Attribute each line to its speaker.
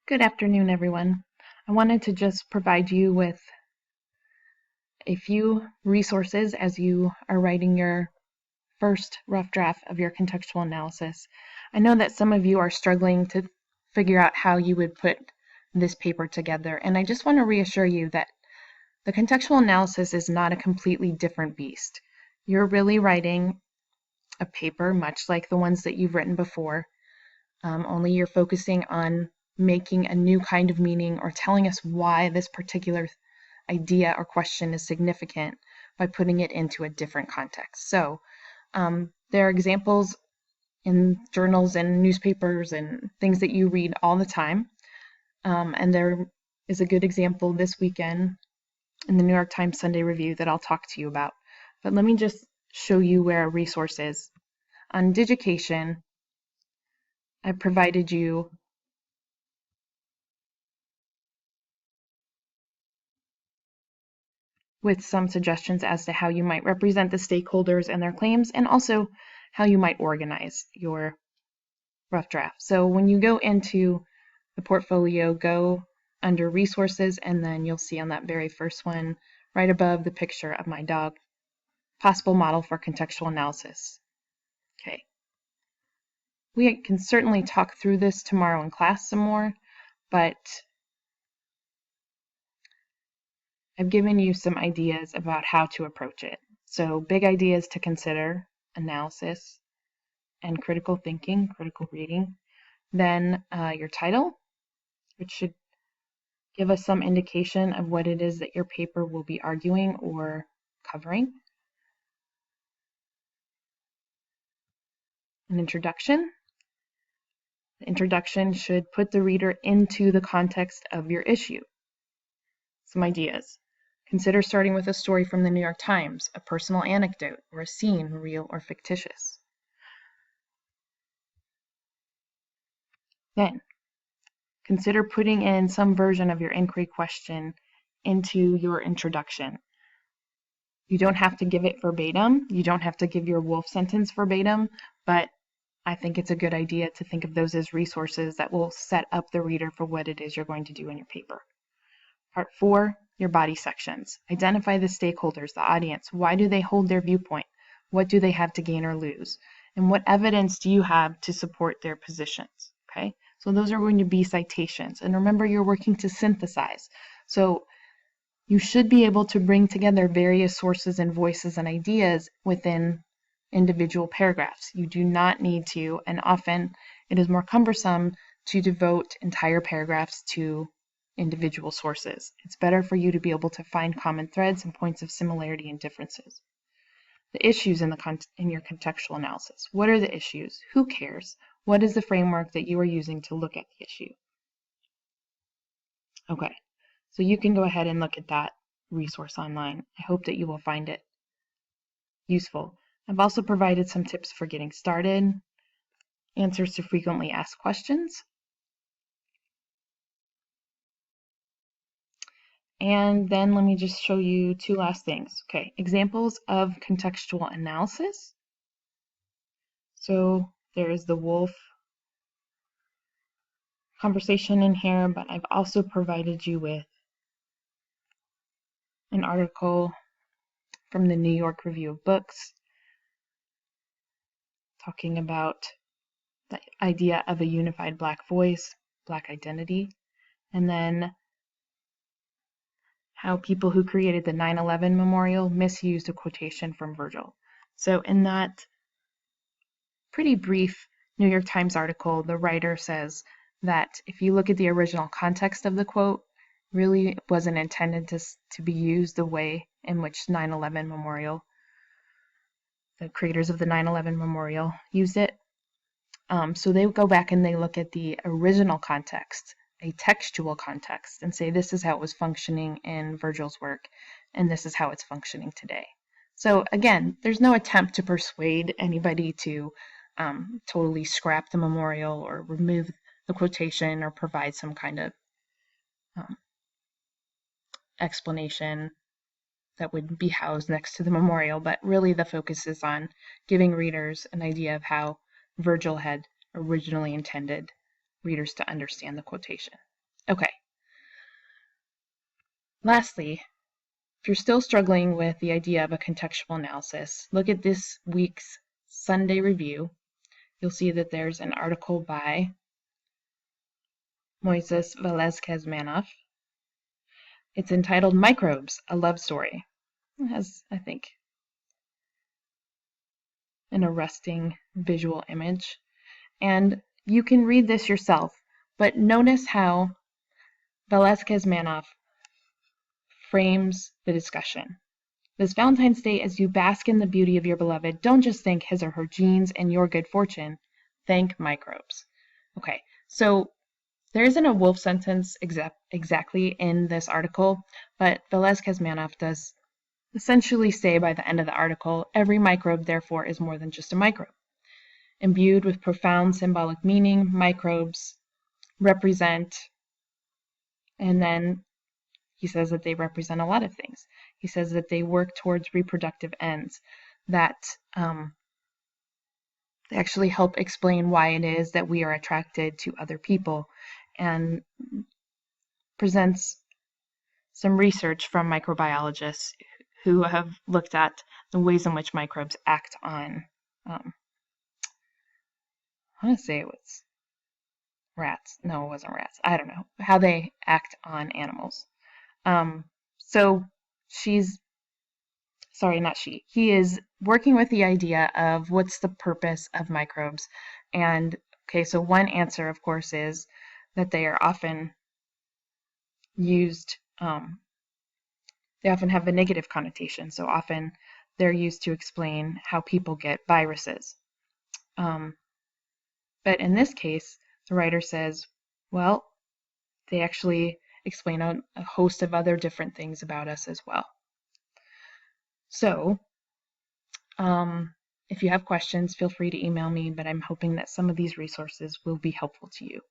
Speaker 1: Good afternoon, everyone. I wanted to just provide you with a few resources as you are writing your first rough draft of your contextual analysis. I know that some of you are struggling to figure out how you would put this paper together, and I just want to reassure you that the contextual analysis is not a completely different beast. You're really writing a paper much like the ones that you've written before, only you're focusing on making a new kind of meaning or telling us why this particular idea or question is significant by putting it into a different context. So there are examples in journals and newspapers and things that you read all the time. And there is a good example this weekend in the New York Times Sunday Review that I'll talk to you about. But let me just show you where a resource is. On Digication, I provided you with some suggestions as to how you might represent the stakeholders and their claims, and also how you might organize your rough draft. So when you go into the portfolio, go under resources, and then you'll see on that very first one, right above the picture of my dog, possible model for contextual analysis. Okay. We can certainly talk through this tomorrow in class some more, but I've given you some ideas about how to approach it. So big ideas to consider: analysis and critical thinking, critical reading. Then your title, which should give us some indication of what it is that your paper will be arguing or covering. An introduction. The introduction should put the reader into the context of your issue. Some ideas. Consider starting with a story from the New York Times, a personal anecdote, or a scene, real or fictitious. Then, consider putting in some version of your inquiry question into your introduction. You don't have to give it verbatim. You don't have to give your wolf sentence verbatim, but I think it's a good idea to think of those as resources that will set up the reader for what it is you're going to do in your paper. Part 4, your body sections. Identify the stakeholders, the audience. Why do they hold their viewpoint? What do they have to gain or lose? And what evidence do you have to support their positions? Okay, so those are going to be citations. And remember, you're working to synthesize. So you should be able to bring together various sources and voices and ideas within individual paragraphs. You do not need to, and often it is more cumbersome to devote entire paragraphs to individual sources. It's better for you to be able to find common threads and points of similarity and differences. The issues in your contextual analysis. What are the issues? Who cares? What is the framework that you are using to look at the issue? Okay, so you can go ahead and look at that resource online. I hope that you will find it useful. I've also provided some tips for getting started, answers to frequently asked questions, and then let me just show you two last things. Okay, examples of contextual analysis. So there is the wolf conversation in here, but I've also provided you with an article from the New York Review of Books talking about the idea of a unified Black voice, Black identity, and then how people who created the 9/11 memorial misused a quotation from Virgil. So in that pretty brief New York Times article, the writer says that if you look at the original context of the quote, really wasn't intended to be used the way in which 9/11 memorial, the creators of the 9/11 memorial, used it. So they go back and they look at the original context, a textual context, and say this is how it was functioning in Virgil's work, and this is how it's functioning today. So again, there's no attempt to persuade anybody to totally scrap the memorial or remove the quotation or provide some kind of explanation that would be housed next to the memorial, but really the focus is on giving readers an idea of how Virgil had originally intended readers to understand the quotation. Okay. Lastly, if you're still struggling with the idea of a contextual analysis, look at this week's Sunday Review. You'll see that there's an article by Moises Velázquez-Manoff. It's entitled Microbes, a Love Story. It has, I think, an arresting visual image. And you can read this yourself, but notice how Velázquez-Manoff frames the discussion. This Valentine's Day, as you bask in the beauty of your beloved, don't just thank his or her genes and your good fortune, thank microbes. Okay, so there isn't a wolf sentence exactly in this article, but Velázquez-Manoff does essentially say by the end of the article, every microbe therefore is more than just a microbe. Imbued with profound symbolic meaning, microbes represent, and then he says that they represent a lot of things. He says that they work towards reproductive ends, that they actually help explain why it is that we are attracted to other people, and presents some research from microbiologists who have looked at the ways in which microbes act on, I want to say it was rats. No, it wasn't rats. I don't know. How they act on animals. So he is working with the idea of what's the purpose of microbes. And okay, so one answer, of course, is that they are often used, they often have a negative connotation. So often they're used to explain how people get viruses. But in this case, the writer says, well, they actually explain a host of other different things about us as well. So, if you have questions, feel free to email me, but I'm hoping that some of these resources will be helpful to you.